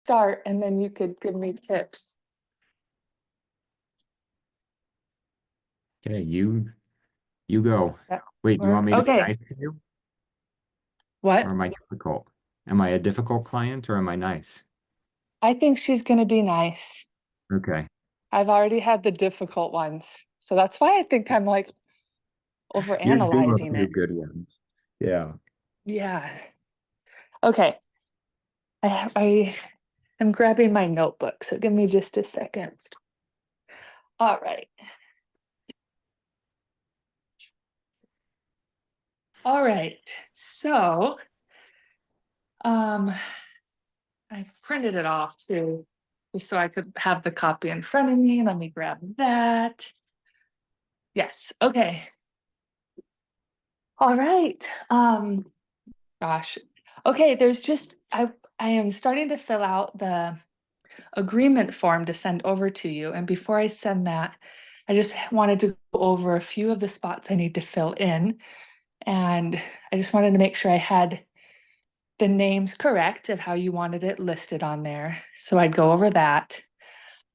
start and then you could give me tips. Okay, you go. Yeah. Wait, do you want me to be Okay. nice to you, or What? am I difficult? Am I a difficult client or am I nice? I think she's gonna be nice. Okay. I've already had the difficult ones. So that's why I think I'm like You're due a overanalyzing few it. good ones. Yeah. Yeah. Okay. I am grabbing my notebook, so give me just a second. All right. All right. So, um, I've printed it off too, just so I could have the copy in front of me. Let me grab that. Yes. Okay. All right. Gosh. Okay, there's just I am starting to fill out the agreement form to send over to you. And before I send that, I just wanted to go over a few of the spots I need to fill in. And I just wanted to make sure I had the names correct of how you wanted it listed on there. So I'd go over that.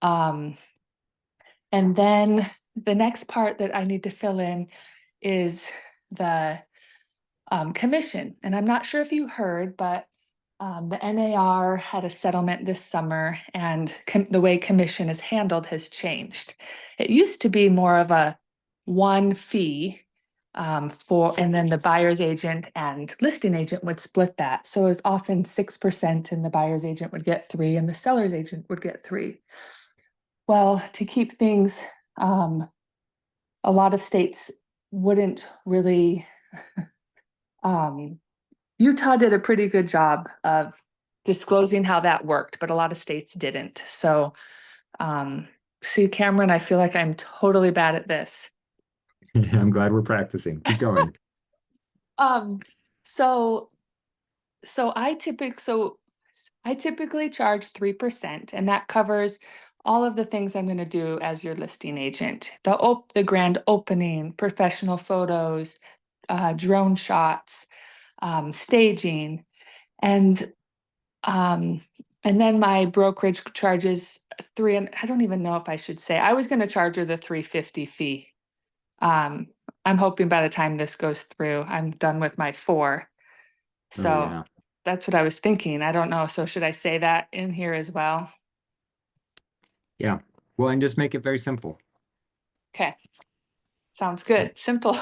Um, and then the next part that I need to fill in is the commission. And I'm not sure if you heard, but the NAR had a settlement this summer, and the way commission is handled has changed. It used to be more of a one fee and then the buyer's agent and listing agent would split that. So it was often 6%, and the buyer's agent would get 3%, and the seller's agent would get 3%. Well, to keep things, a lot of states wouldn't really Utah did a pretty good job of disclosing how that worked, but a lot of states didn't. So, see, Cameron, I feel like I'm totally bad at this. I'm glad we're practicing. Keep going. Um, so, so I typically charge 3%, and that covers all of the things I'm going to do as your listing agent. The grand opening, professional photos, drone shots, staging, and um, and then my brokerage charges three, and I don't even know if I should say, I was going to charge her the 350 fee. Um, I'm hoping by the time this goes through, I'm done with my 4. Oh So yeah. that's what I was thinking. I don't know. So should I say that in here as well? Yeah. Well, and just make it very simple. Okay. Sounds good. Simple.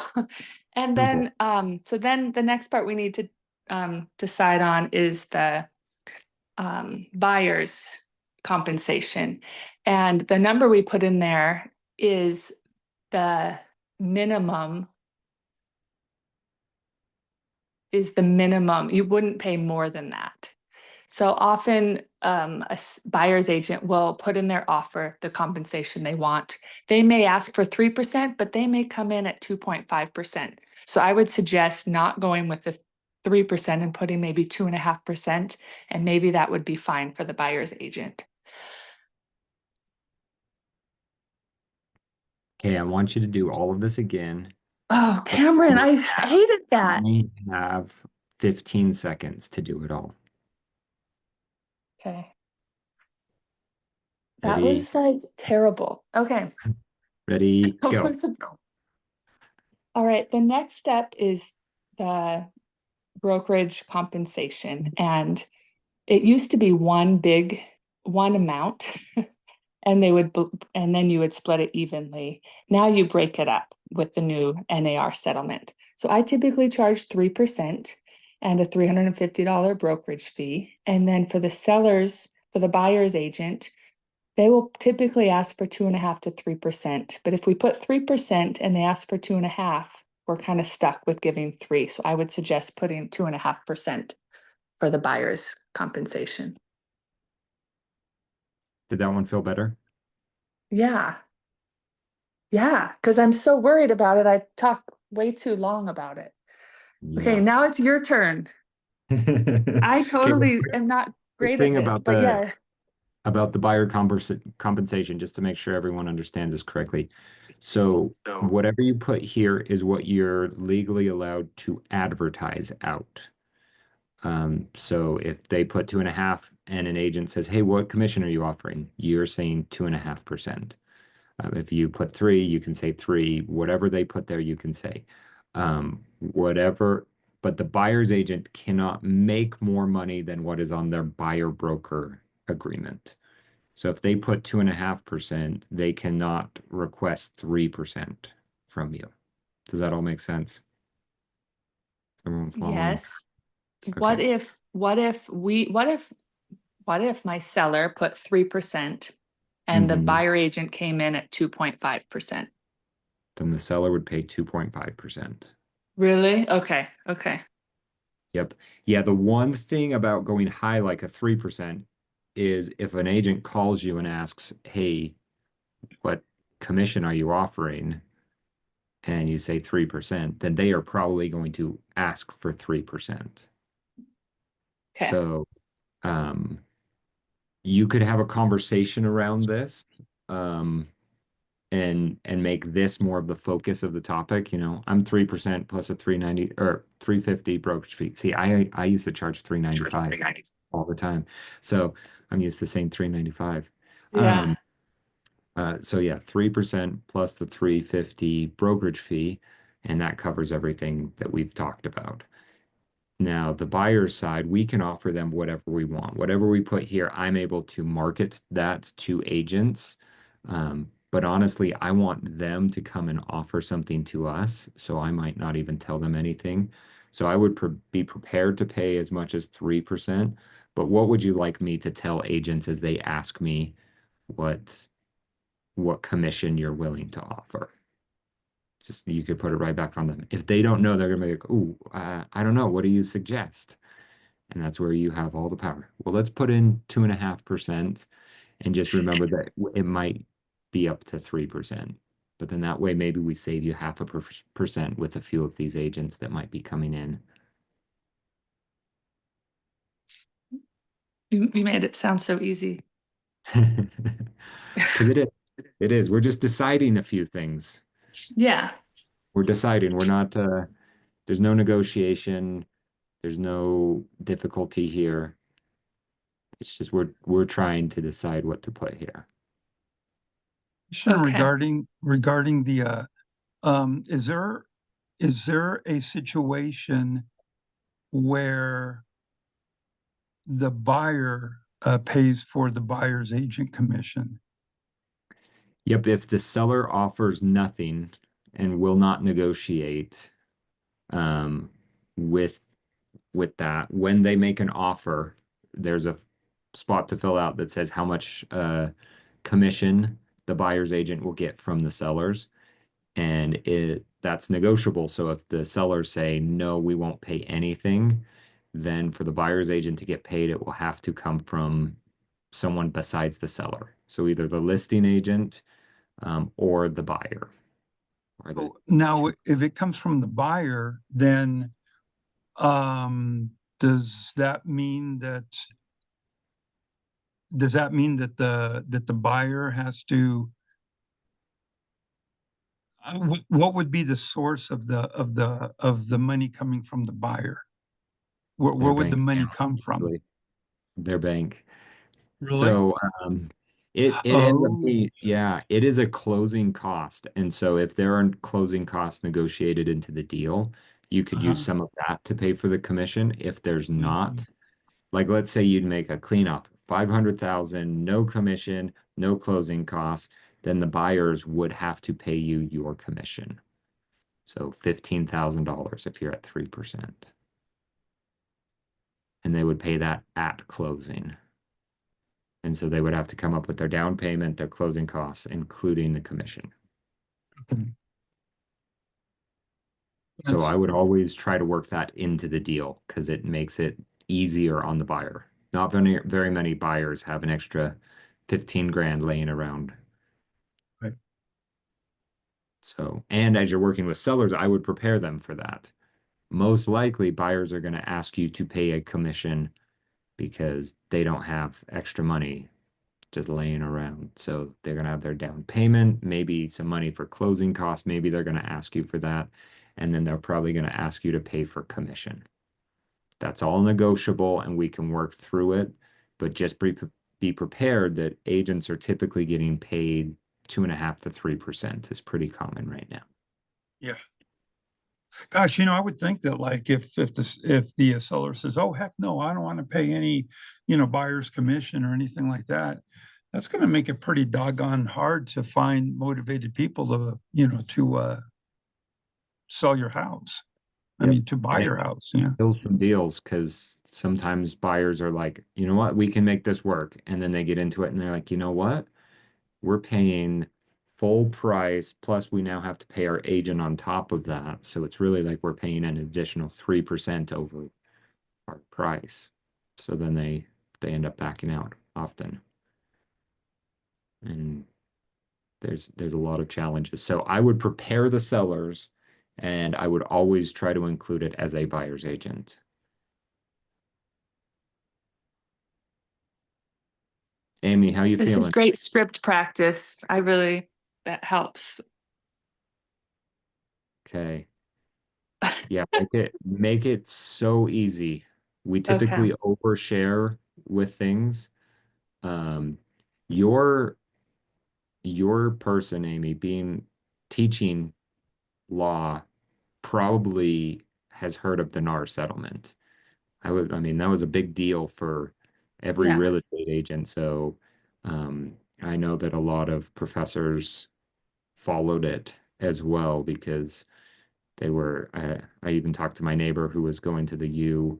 And Simple. then, so then the next part we need to decide on is the buyer's compensation. And the number we put in there is the minimum, You wouldn't pay more than that. So often buyer's agent will put in their offer the compensation they want. They may ask for 3%, but they may come in at 2.5%. So I would suggest not going with the 3% and putting maybe 2.5%, and maybe that would be fine for the buyer's agent. Okay, I want you to do all of this again, Oh, but Cameron, you I hated that. only have 15 seconds to do it all. Okay. That Ready? was like terrible. Okay. Ready, go. All right. The next step is the brokerage compensation. And it used to be one amount, and and then you would split it evenly. Now you break it up with the new NAR settlement. So I typically charge 3% and a $350 brokerage fee. And then for the buyer's agent, they will typically ask for 2.5 to 3%. But if we put 3% and they ask for 2.5, we're kind of stuck with giving 3. So I would suggest putting 2.5% for the buyer's compensation. Did that one feel better? Yeah. Yeah. Because I'm so worried about it. I talk way too long about it. Okay, Yeah. now it's your turn. I Okay, well, totally am not quick great at thing this, about but yeah. the buyer compensation, just to make sure everyone understands this correctly. So So whatever you put here is what you're legally allowed to advertise out. So if they put 2.5 and an agent says, hey, what commission are you offering? You're saying 2.5%. If you put 3, you can say 3. Whatever they put there, you can say. Whatever, but the buyer's agent cannot make more money than what is on their buyer broker agreement. So if they put 2.5%, they cannot request 3% from you. Does that all make sense? Everyone following? Yes. Okay. What if my seller put 3% and the Hmm. buyer agent came in at 2.5%? Then the seller would pay 2.5%. Really? Okay. Okay. Yep. Yeah, the one thing about going high like a 3% is if an agent calls you and asks, hey, what commission are you offering? And you say 3%, then they are probably going to ask for 3%. Okay. So um, you could have a conversation around this. Um, and make this more of the focus of the topic. I'm 3% plus a 390 or 350 brokerage fee. See, I used to charge 395 all the time. So I'm used to saying 395. Yeah. So yeah, 3% plus the 350 brokerage fee, and that covers everything that we've talked about. Now, the buyer's side, we can offer them whatever we want. Whatever we put here, I'm able to market that to agents. But honestly, I want them to come and offer something to us, so I might not even tell them anything. So I would be prepared to pay as much as 3%. But what would you like me to tell agents as they ask me what what commission you're willing to offer? Just you could put it right back on them. If they don't know, they're gonna be like, "Ooh, I don't know. What do you suggest?" And that's where you have all the power. Well, let's put in 2.5% and just remember that it might be up to 3%. But then that way, maybe we save you 0.5% with a few of these agents that might be coming in. You made it sound so easy. Because it is. It is. We're just deciding a few things. Yeah. We're deciding. We're not, there's no negotiation. There's no difficulty here. It's just we're trying to decide what to put here. Question Okay. regarding the is there a situation where the buyer pays for the buyer's agent commission? Yep, if the seller offers nothing and will not negotiate um, with that, when they make an offer, there's a spot to fill out that says how much commission the buyer's agent will get from the sellers, and that's negotiable. So if the sellers say no, we won't pay anything, then for the buyer's agent to get paid, it will have to come from someone besides the seller. So either the listing agent or the buyer, or the So now, two. if it comes from the buyer, then um, does that mean that the buyer has to what would be the source of the money coming from the buyer? Where Their would the bank money account, come from? really, their bank. Really? So it ends up Oh, being, yeah, it is a closing cost. And so if there are closing costs negotiated into the deal, you could use uh-huh. some of that to pay for the commission. If there's Mhm. not, like let's say you'd make a cleanup, 500,000, no commission, no closing costs, then the buyers would have to pay you your commission. So $15,000 if you're at 3%. And they would pay that at closing. And so they would have to come up with their down payment, their closing costs, including the commission. Okay. So I Yes. would always try to work that into the deal because it makes it easier on the buyer. Not very many buyers have an extra 15 grand laying around. Right. So, and as you're working with sellers, I would prepare them for that. Most likely, buyers are going to ask you to pay a commission because they don't have extra money just laying around. So they're going to have their down payment, maybe some money for closing costs. Maybe they're going to ask you for that. And then they're probably going to ask you to pay for commission. That's all negotiable and we can work through it, but just be prepared that agents are typically getting paid 2.5 to 3% is pretty common right now. Yeah. Gosh, I would think that like if the seller says, "Oh heck no, I don't want to pay any, buyer's commission or anything like that," that's going to make it pretty doggone hard to find motivated people to sell your house. I Yep. mean, to buy And it your house. Yeah. kills some deals because sometimes buyers are like, you know what, we can make this work. And then they get into it and they're like, you know what? We're paying full price, plus we now have to pay our agent on top of that. So it's really like we're paying an additional 3% over our price. So then they end up backing out often. And there's a lot of challenges. So I would prepare the sellers and I would always try to include it as a buyer's agent. Amy, how you This is feeling? great script practice. That helps. Okay. Yeah, make it so easy. We Okay. typically overshare with things. Um, your your person, Amy, being teaching law probably has heard of the NAR settlement. I mean, that was a big deal for every Yeah. real estate agent. So I know that a lot of professors followed it as well because they were, I even talked to my neighbor who was going to the U.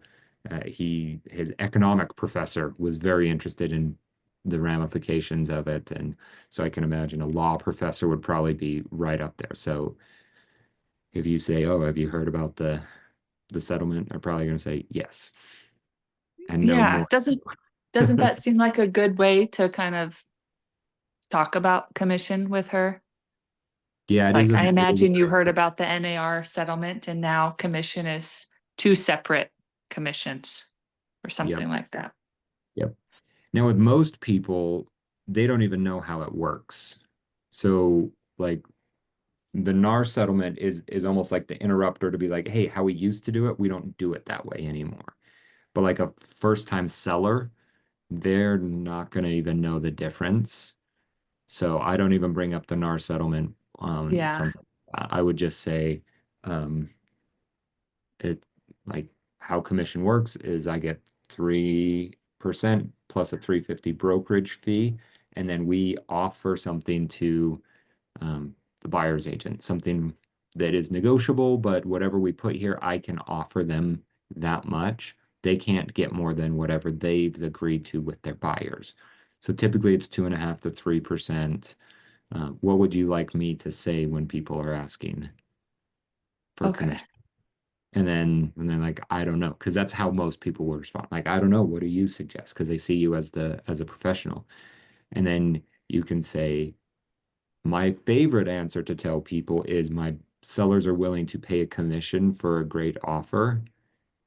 His economic professor was very interested in the ramifications of it. And so I can imagine a law professor would probably be right up there. So if you say, "Oh, have you heard about the settlement?" They're probably going to say yes and no Yeah. more. Doesn't that seem like a good way to kind of talk about commission with her? Yeah, it is Like, a I it is a imagine you very heard about the NAR settlement and now commission is two separate commissions or yep, something like that. yep. Now with most people, they don't even know how it works. So like the NAR settlement is almost like the interrupter to be like, hey, how we used to do it, we don't do it that way anymore. But like a first time seller, they're not going to even know the difference. So I don't even bring up the NAR settlement on Yeah. something. I would just say um, it like how commission works is I get 3% plus a 350 brokerage fee, and then we offer something to the buyer's agent, something that is negotiable, but whatever we put here, I can offer them that much. They can't get more than whatever they've agreed to with their buyers. So typically it's 2.5 to 3%. What would you like me to say when people are asking for Okay. commission? And they're like, I don't know, because that's how most people will respond. Like, I don't know, what do you suggest? Because they see you as a professional. And then you can say, my favorite answer to tell people is my sellers are willing to pay a commission for a great offer.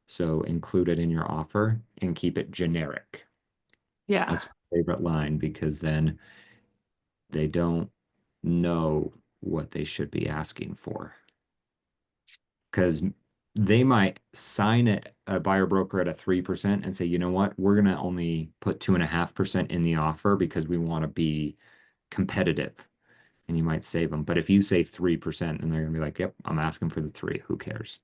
So include it in your offer and keep it generic. Yeah. That's my favorite line because then they don't know what they should be asking for. Because they might sign it a buyer broker at a 3% and say, you know what, we're gonna only put 2.5% in the offer because we want to be competitive. And you might save them. But if you say 3%, then they're gonna be like, yep, I'm asking for the three. Who cares?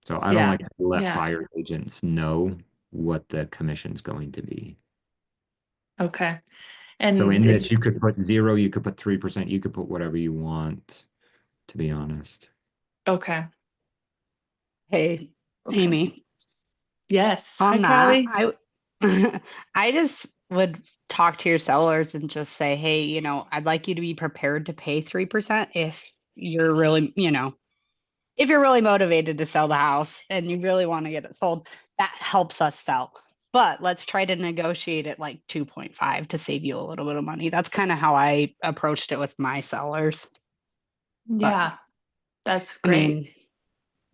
So I don't Yeah. like to let Yeah. buyer agents know what the commission's going to be. Okay. So And in this, is you could put 0, you could put 3%, you could put whatever you want, to be honest. okay. Hey, Okay. Amy, Yes. Hi, on that, Callie. I just would talk to your sellers and just say, hey, I'd like you to be prepared to pay 3% if you're really, if you're really motivated to sell the house and you really want to get it sold, that helps us sell. But let's try to negotiate it like 2.5 to save you a little bit of money. That's kind of how I approached it with my sellers. But Yeah. That's I great. mean,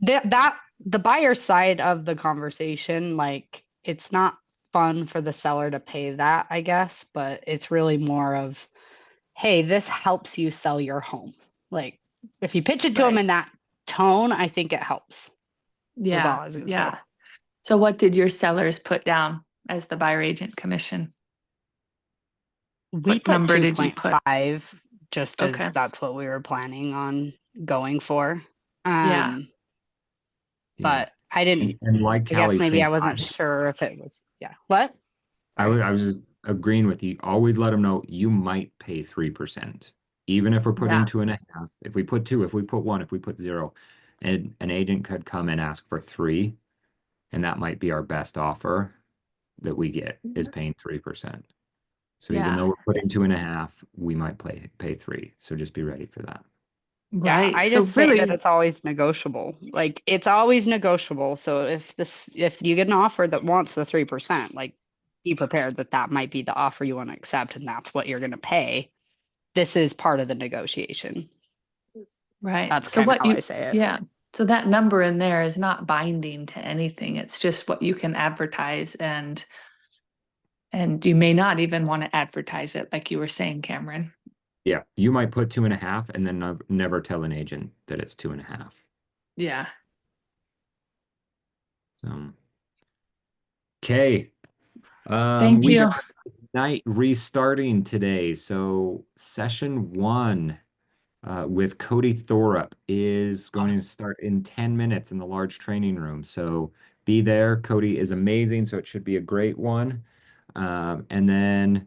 that the buyer side of the conversation, like it's not fun for the seller to pay that, I guess, but it's really more of, hey, this helps you sell your home. Like if you pitch it to them Right. in that tone, I think it helps. all Yeah, I was gonna say. yeah. So what did your sellers put down as the buyer agent commission? We What put number did you put? 2.5 just Okay. as that's what we were planning on going for. Yeah. Yeah. But I didn't, And like I guess Callie maybe I saying, wasn't sure if it was, yeah. What? I was just agreeing with you. Always let them know you might pay 3%. Even if we're putting Yeah. 2.5, if we put 2, if we put 1, if we put 0, and an agent could come and ask for 3, and that might be our best offer that we get is paying 3%. So even Yeah. though we're putting 2.5, we might pay 3. So just be ready for that. Yeah, Right. I So just say that really, it's always negotiable. Like it's always negotiable. So if you get an offer that wants the 3%, like be prepared that that might be the offer you want to accept and that's what you're going to pay. This is part of the negotiation. right. That's So kind of what how I you, say it. yeah. So that number in there is not binding to anything. It's just what you can advertise and you may not even want to advertise it like you were saying, Cameron. Yeah, you might put 2.5 and then never tell an agent that it's 2.5. Yeah. So, okay. Thank We you. got night restarting today. So session 1 with Cody Thorup is going to start in 10 minutes in the large training room. So be there. Cody is amazing, so it should be a great one. And then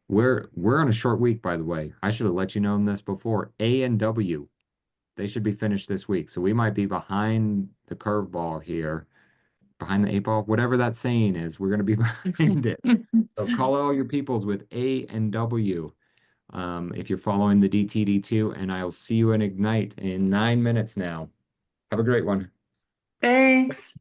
we're on a short week, by the way. I should have let you know this before. A and W, they should be finished this week. So we might be behind the curveball here, behind the 8 ball, whatever that saying is. We're going to be behind it. So call all your peoples with A and W. If you're following the DTD2, and I'll see you in Ignite in 9 minutes now. Have a great one. Thanks.